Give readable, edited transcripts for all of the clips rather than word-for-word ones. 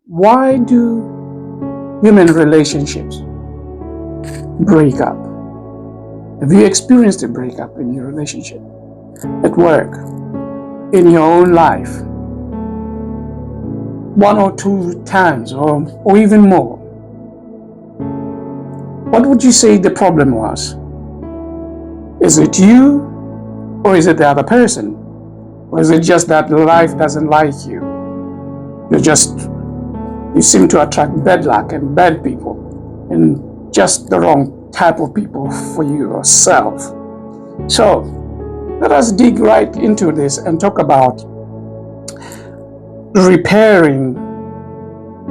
Why do human relationships break up? Have you experienced a breakup in your relationship? At work? In your own life? One or two times or even more? What would you say the problem was? Is it you or is it the other person? Or is it just that life doesn't like you? You seem to attract bad luck and bad people and just the wrong type of people for yourself. So let us dig right into this and talk about repairing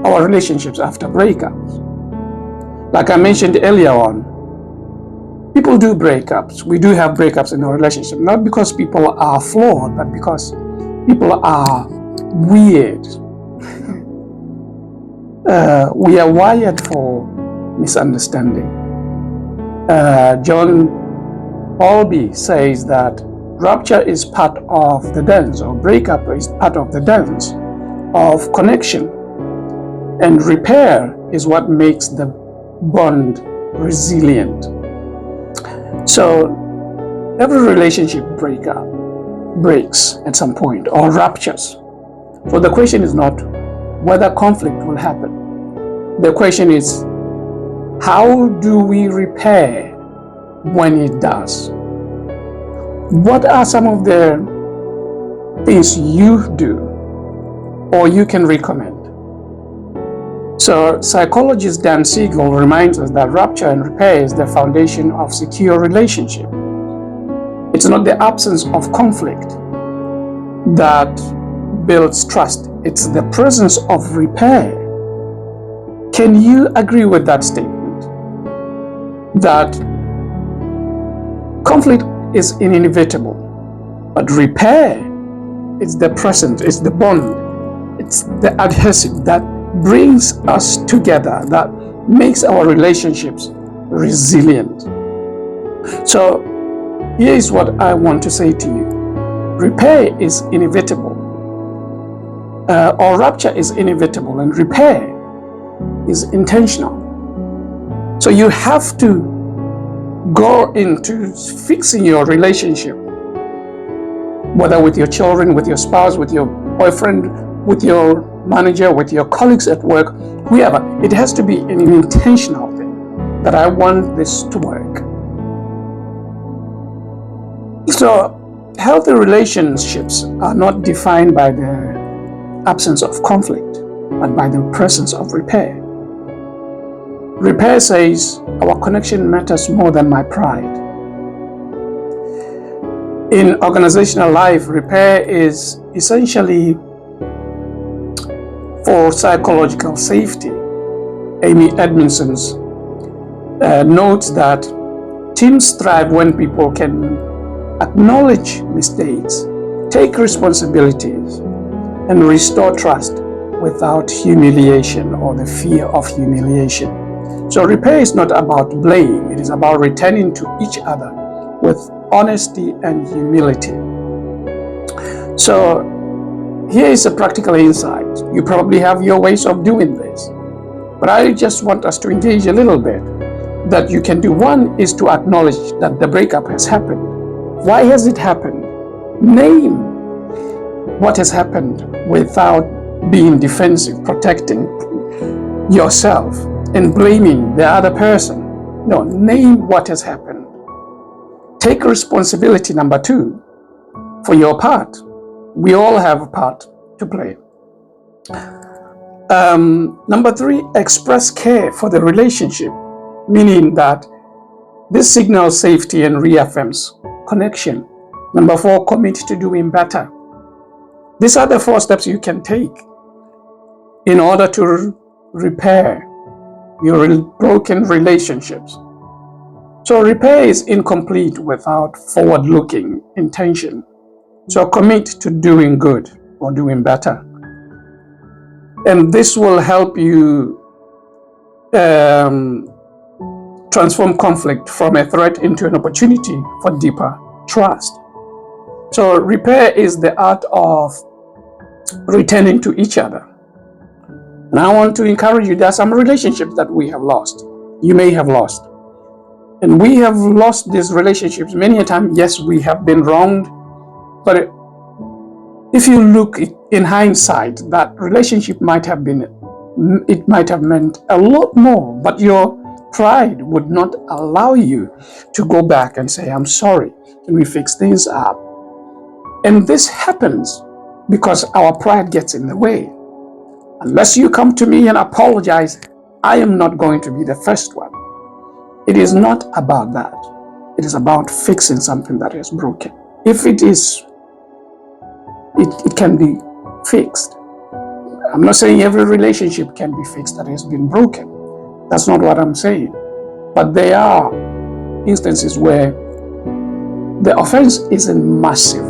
our relationships after breakups. Like I mentioned earlier on, people do breakups. We do have breakups in our relationship, not because people are flawed, but because people are weird. We are wired for misunderstanding. John Bowlby says that rupture is part of the dance, or breakup is part of the dance of connection, and repair is what makes the bond resilient. So every relationship breaks at some point or ruptures. So the question is not whether conflict will happen. The question is, how do we repair when it does? What are some of the things you do or you can recommend? So psychologist Dan Siegel reminds us that rupture and repair is the foundation of secure relationship. It's not the absence of conflict that builds trust. It's the presence of repair. Can you agree with that statement? That conflict is inevitable, but repair is the present, it's the bond, it's the adhesive that brings us together, that makes our relationships resilient. So here is what I want to say to you. Repair is inevitable. Or rupture is inevitable, and repair is intentional. So you have to go into fixing your relationship, whether with your children, with your spouse, with your boyfriend, with your manager, with your colleagues at work, whoever. It has to be an intentional thing that I want this to work. So healthy relationships are not defined by the absence of conflict, but by the presence of repair. Repair says, our connection matters more than my pride. In organizational life, repair is essentially for psychological safety. Amy Edmondson's notes that teams thrive when people can acknowledge mistakes, take responsibilities, and restore trust without humiliation or the fear of humiliation. So repair is not about blame, it is about returning to each other with honesty and humility. So here is a practical insight. You probably have your ways of doing this, but I just want us to engage a little bit that you can do. One is to acknowledge that the breakup has happened. Why has it happened? Name what has happened without being defensive, protecting yourself and blaming the other person. No, name what has happened. Take responsibility, number two, for your part. We all have a part to play. Number three, express care for the relationship, meaning that this signals safety and reaffirms connection. Number four, commit to doing better. These are the 4 steps you can take in order to repair your broken relationships. So repair is incomplete without forward-looking intention. So commit to doing good or doing better. And this will help you transform conflict from a threat into an opportunity for deeper trust. So repair is the art of returning to each other. And I want to encourage you, there are some relationships that we have lost. You may have lost. And we have lost these relationships many a time. Yes, we have been wronged. But if you look in hindsight, that relationship might have meant a lot more, but your pride would not allow you to go back and say, I'm sorry, can we fix things up? And this happens because our pride gets in the way. Unless you come to me and apologize, I am not going to be the first one. It is not about that. It is about fixing something that is broken. If it is, it can be fixed. I'm not saying every relationship can be fixed that has been broken. That's not what I'm saying. But there are instances where the offense isn't massive.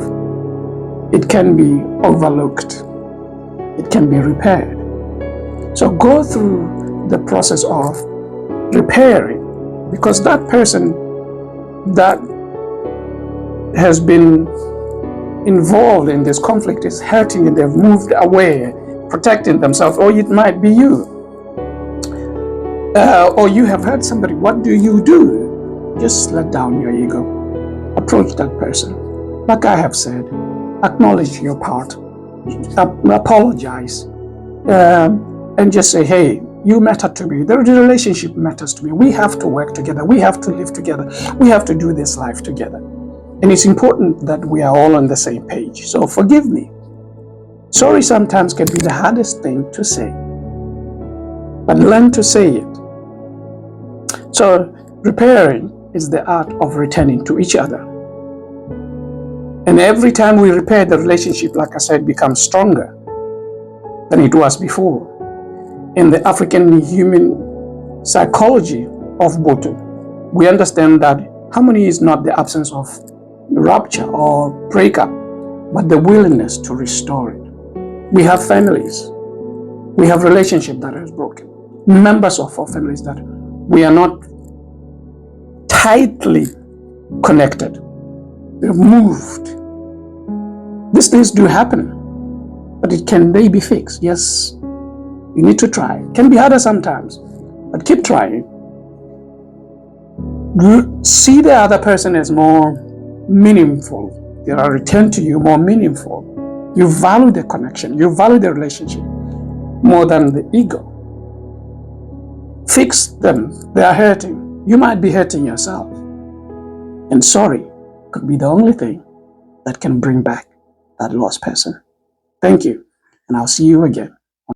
It can be overlooked. It can be repaired. So go through the process of repairing, because that person that has been involved in this conflict is hurting and they've moved away, protecting themselves, or it might be you. Or you have hurt somebody. What do? Just let down your ego. Approach that person. Like I have said, acknowledge your part. Apologize. And just say, hey, you matter to me. The relationship matters to me. We have to work together. We have to live together. We have to do this life together. And it's important that we are all on the same page. So forgive me. Sorry sometimes can be the hardest thing to say, but learn to say it. So repairing is the art of returning to each other. And every time we repair, the relationship, like I said, becomes stronger than it was before. In the African human psychology of Boto, we understand that harmony is not the absence of rupture or breakup, but the willingness to restore it. We have families. We have relationships that are broken. Members of our families that we are not tightly connected. We've moved. These things do happen, but can they be fixed? Yes, you need to try. It can be harder sometimes, but keep trying. See the other person as more meaningful. Their return to you more meaningful. You value the connection. You value the relationship more than the ego. Fix them. They are hurting. You might be hurting yourself. And sorry could be the only thing that can bring back that lost person. Thank you, and I'll see you again.